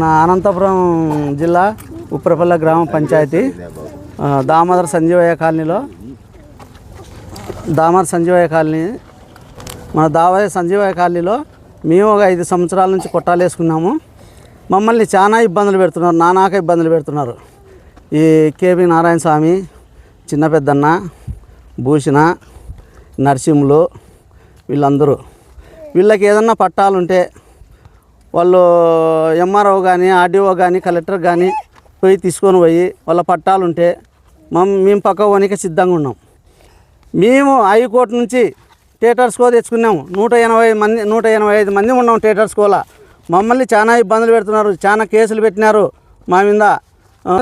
అనంతపురం జిల్లా ఉప్రపల్ల గ్రామ పంచాయతీ దామోదర సంజీవయ్య కాలనీలో మన సంజీవయ్య కాలనీలో మేము ఒక 5 సంవత్సరాల నుంచి కొట్టాలు వేసుకున్నాము. మమ్మల్ని చాలా ఇబ్బందులు పెడుతున్నారు, నానాక ఇబ్బందులు పెడుతున్నారు. ఈ కేబీ నారాయణ స్వామి, చిన్న పెద్దన్న, భూషణ, నరసింహులు వీళ్ళందరూ వీళ్ళకి ఏదన్నా పట్టాలుంటే వాళ్ళు ఎంఆర్ఓ కానీ ఆర్డీఓ కానీ కలెక్టర్ కానీ పోయి తీసుకొని పోయి వాళ్ళ పట్టాలుంటే మేము పక్క పోనీకి సిద్ధంగా ఉన్నాం. మేము హైకోర్టు నుంచి టేటర్స్కో తెచ్చుకున్నాము. 185 మంది ఉన్నాం టేటర్స్కోలా. మమ్మల్ని చాలా ఇబ్బందులు పెడుతున్నారు, చాలా కేసులు పెట్టినారు మా మీద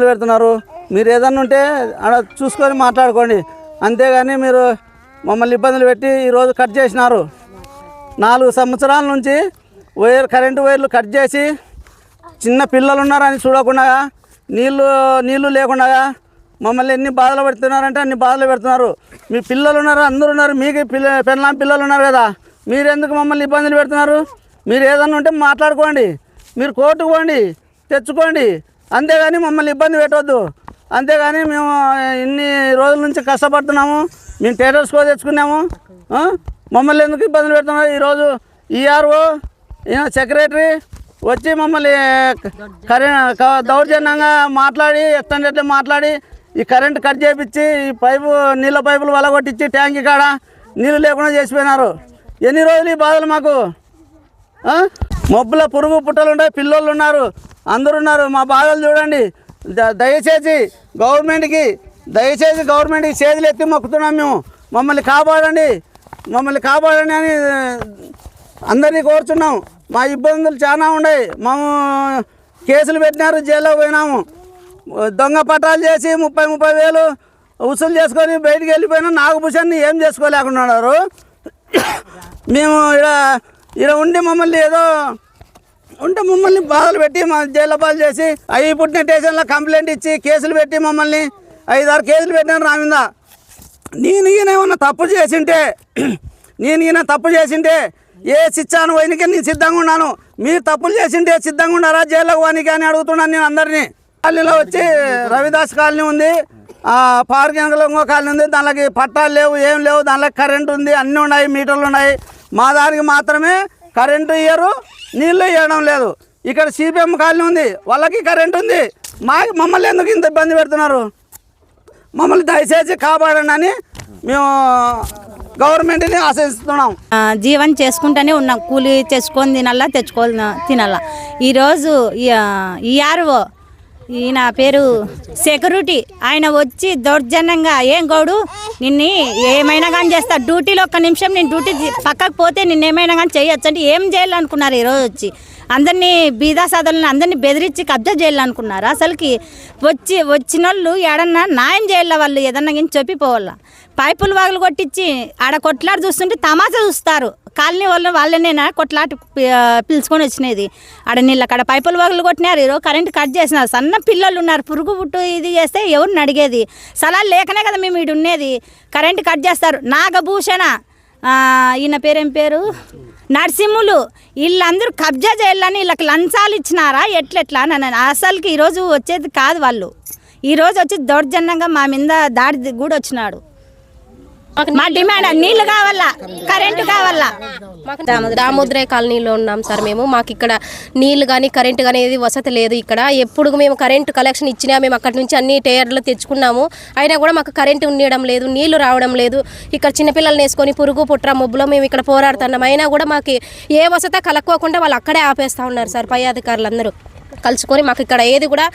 పెడుతున్నారు. మీరు ఏదన్నా ఉంటే అక్కడ చూసుకొని మాట్లాడుకోండి, అంతేగాని మీరు మమ్మల్ని ఇబ్బందులు పెట్టి ఈరోజు కట్ చేసినారు. 4 సంవత్సరాల నుంచి కరెంటు వైర్లు కట్ చేసి చిన్న పిల్లలు ఉన్నారని చూడకుండా నీళ్లు లేకుండా మమ్మల్ని ఎన్ని బాధలు పెడుతున్నారంటే అన్ని బాధలు పెడుతున్నారు. మీ పిల్లలు ఉన్నారు, అందరూ ఉన్నారు, మీకు పిల్లలు ఉన్నారు కదా, మీరు ఎందుకు మమ్మల్ని ఇబ్బందులు పెడుతున్నారు? మీరు ఏదన్నా ఉంటే మాట్లాడుకోండి, మీరు కోర్టుకు పోండి, తెచ్చుకోండి, అంతేగాని మమ్మల్ని ఇబ్బంది పెట్టవద్దు. అంతేగాని మేము ఇన్ని రోజుల నుంచి కష్టపడుతున్నాము, మేము టేటర్స్కో తెచ్చుకున్నాము, మమ్మల్ని ఎందుకు ఇబ్బందులు పెడుతున్నారు? ఈరోజు ఈఆర్ఓ సెక్రటరీ వచ్చి మమ్మల్ని దౌర్జన్యంగా మాట్లాడి ఎట్లా మాట్లాడి ఈ కరెంట్ కట్ చేయించి ఈ నీళ్ళ పైపులు వలగొట్టించి ట్యాంకీ కాడ నీళ్ళు లేకుండా చేసిపోయినారు. ఎన్ని రోజులు ఈ బాధలు మాకు? మబ్బుల పురుగు పుట్టలు ఉన్నాయి, పిల్లోళ్ళు ఉన్నారు, అందరూ ఉన్నారు. మా బాధలు చూడండి. దయచేసి గవర్నమెంట్కి చేతులు ఎత్తి మొక్కుతున్నాం మేము. మమ్మల్ని కాపాడండి అని అందరినీ కోరుతున్నాం. మా ఇబ్బందులు చాలా ఉన్నాయి. మేము కేసులు పెట్టినారు, జైల్లో పోయినాము. దొంగ పట్టాలు చేసి 30 వేలు వసూలు చేసుకొని బయటికి వెళ్ళిపోయినా నాగభూషణ్ని ఏం చేసుకోలేకున్నారు. మేము ఇక్కడ ఉండి మమ్మల్ని బాధలు పెట్టి మా జైల్లో పాలు చేసి అవి పుట్టిన స్టేషన్లో కంప్లైంట్ ఇచ్చి కేసులు పెట్టి మమ్మల్ని 5-6 కేసులు పెట్టినారు నా మీద. నేను ఏమన్నా తప్పు చేసింటే ఏ శిక్షను పోయినకి నేను సిద్ధంగా ఉన్నాను. మీరు తప్పులు చేసింటే సిద్ధంగా ఉన్నారా జైల్లోకి పోనీకి అని అడుగుతున్నాను నేను అందరినీ. కాలనీలో వచ్చి రవిదాస్ కాలనీ ఉంది, పార్కింగ్లో ఇంకో కాలనీ ఉంది. దానికి పట్టాలు లేవు, ఏం లేవు. దానిలో కరెంటు ఉంది, అన్నీ ఉన్నాయి, మీటర్లు ఉన్నాయి. మా దానికి మాత్రమే కరెంటు ఇయ్యరు, నీళ్ళు ఇవ్వడం లేదు. ఇక్కడ సిపిఎం కాలనీ ఉంది, వాళ్ళకి కరెంటు ఉంది. మమ్మల్ని ఎందుకు ఇంత ఇబ్బంది పెడుతున్నారు? మమ్మల్ని దయచేసి కాపాడండి అని మేము గవర్నమెంట్ని ఆశిస్తున్నాం. జీవనం చేసుకుంటూనే ఉన్నాం, కూలి తెచ్చుకొని తినాలా. ఈరోజు ఈఆర్ఓ ఈయన పేరు సెక్యూరిటీ ఆయన వచ్చి దౌర్జన్యంగా ఏం గౌడు నిన్ను ఏమైనా కానీ చేస్తా, డ్యూటీలో 1 నిమిషం నేను డ్యూటీ పక్కకు పోతే నిన్నేమైనా కానీ చేయొచ్చు అంటే ఏం చేయాలనుకున్నారు? ఈరోజు వచ్చి అందరినీ బీదా సాధులను అందరినీ బెదిరించి కబ్జా చేయాలనుకున్నారు. అసలుకి వచ్చిన వాళ్ళు ఏడన్నా న్యాయం చేయాల, వాళ్ళు ఏదన్నా కానీ చెప్పిపోవాల. పైపులు వాగులు కొట్టించి ఆడ కొట్లాట చూస్తుంటే తమాషా చూస్తారు. కాలనీ వాళ్ళనేనా కొట్లాట పిలుచుకొని వచ్చినది. ఆడ నీళ్ళక్కడ పైపులు వాగులు కొట్టినారు, ఈరోజు కరెంట్ కట్ చేసినారు. సన్న పిల్లలు ఉన్నారు, పురుగు పుట్టు ఇది చేస్తే ఎవరిని అడిగేది? సలాలు లేకనే కదా మేము ఇటు ఉండేది. కరెంట్ కట్ చేస్తారు. నాగభూషణ ఈయన పేరు నరసింహులు వీళ్ళందరూ కబ్జా చేయాలని వీళ్ళకి లంచాలు ఇచ్చినారా ఎట్లెట్లా అని అసలుకి ఈరోజు వచ్చేది కాదు. వాళ్ళు ఈరోజు వచ్చి దౌర్జన్యంగా మా మీద దాడి కూడా వచ్చినాడు. మా డిమాండ్ నీళ్లు కావాలా, కరెంటు కావాలా. దామోదర కాలనీలో ఉన్నాం సార్ మేము. మాకు ఇక్కడ నీళ్లు కానీ కరెంటు కానీ ఏది వసతి లేదు. ఇక్కడ ఎప్పుడు మేము కరెంటు కలెక్షన్ ఇచ్చినా మేము అక్కడి నుంచి అన్ని టేర్లు తెచ్చుకున్నాము, అయినా కూడా మాకు కరెంటు ఉండడం లేదు, నీళ్లు రావడం లేదు. ఇక్కడ చిన్నపిల్లల్ని వేసుకొని పురుగు పుట్ర మొబ్బులో మేము ఇక్కడ పోరాడుతున్నాం. అయినా కూడా మాకు ఏ వసతి కలక్కోకుండా వాళ్ళు అక్కడే ఆపేస్తూ ఉన్నారు సార్. పై అధికారులు అందరూ కలుసుకొని మాకు ఇక్కడ ఏది కూడా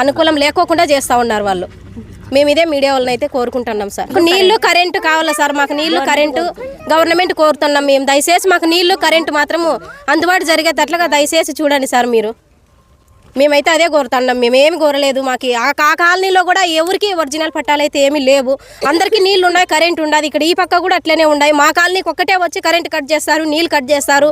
అనుకూలం లేకోకుండా చేస్తూ ఉన్నారు వాళ్ళు. మేము ఇదే మీడియా వాళ్ళని అయితే కోరుకుంటున్నాం సార్. నీళ్లు కరెంటు కావాలా సార్, మాకు నీళ్లు కరెంటు గవర్నమెంట్ కోరుతున్నాం మేము. దయచేసి మాకు నీళ్లు కరెంటు మాత్రము అందుబాటు జరిగేటట్లుగా దయచేసి చూడండి సార్ మీరు. మేమైతే అదే కోరుతున్నాం, మేమేమి కోరలేదు. మాకు ఆ కాలనీలో కూడా ఎవరికి ఒరిజినల్ పట్టాలు అయితే ఏమీ లేవు. అందరికీ నీళ్లు ఉన్నాయి, కరెంట్ ఉండదు. ఇక్కడ ఈ పక్క కూడా అట్లనే ఉన్నాయి. మా కాలనీకి ఒక్కటే వచ్చి కరెంట్ కట్ చేస్తారు, నీళ్ళు కట్ చేస్తారు.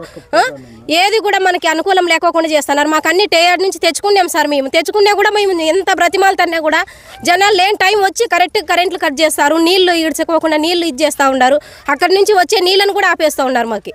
ఏది కూడా మనకి అనుకూలం లేకోకుండా చేస్తున్నారు. మాకు అన్ని టేయర్ నుంచి తెచ్చుకున్నాం సార్. మేము తెచ్చుకున్నా కూడా మేము ఎంత బ్రతిమాలతన్నా కూడా జనాలు లేని టైం వచ్చి కరెంట్లు కట్ చేస్తారు, నీళ్లు ఈడ్చుకోకుండా నీళ్లు ఇది చేస్తూ ఉన్నారు. అక్కడి నుంచి వచ్చే నీళ్ళను కూడా ఆపేస్తూ ఉన్నారు మాకు.